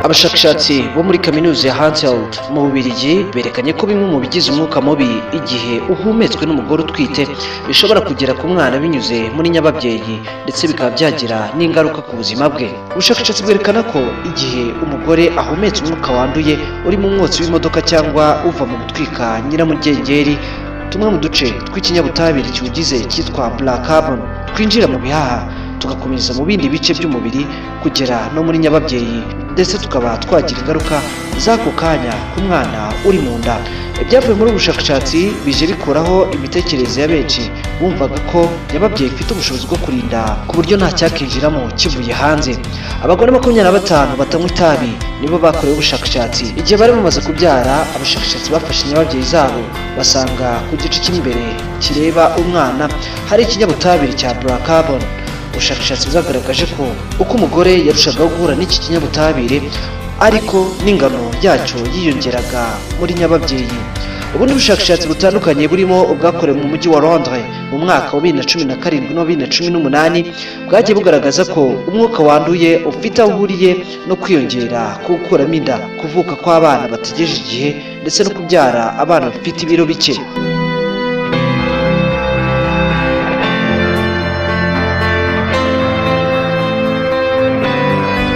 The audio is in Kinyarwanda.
Abashakashatsi bo muri kaminuza ya Hasselt mu Bubiligi berekanye ko bimwe mu bigize umwuka mubi igihe uhumetswe n'umugore utwite bishobora kugera ku mwana binyuze muri nyababyeyi ndetse bikaba byagira n'ingaruka ku buzima bwe. Ubushakashatsi bwerekana ko igihe umugore ahumetse umwuka wanduye uri mu mwotsi w'imodoka cyangwa uva mu gutwika nyiramugengeri, tumwe mu duce tw'ikinyabutabire kiwugize cyitwa black carbon twinjira mu bihaha tugakomeza mu bindi bice by'umubiri kugera no muri nyababyeyi, ndetse tukaba twagira ingaruka z'ako kanya ku mwana uri mu nda. Ibyavuye muri ubu bushakashatsi bije bikuraho imitekerereze ya benshi bumvaga ko nyababyeyi ifite ubushobozi bwo kurinda ku buryo nta cyakinjiramo kivuye hanze. Abagore 25 batanywa itabi nibo bakorewe ubushakashatsi. Igihe bari bamaze kubyara, abashakashatsi bafashe nyababyeyi zabo basanga ku gice cy'imbere kireba umwana hari ikinyabutabire cya black carbon. Ubushakashatsi bwagaragaje ko uko umugore yarushagaho guhura n'iki kinyabutabire ariko n'ingano yacyo yiyongeraga muri nyababyeyi. Ubundi bushakashatsi butandukanye burimo ubwakorewe mu mujyi wa Londres mu mwaka wa 2017 no 2018 bwagiye bugaragaza ko umwuka wanduye ufite aho uhuriye no kwiyongera ku gukuramo inda, kuvuka kw'abana bategereje igihe ndetse no kubyara abana bafite ibiro bike.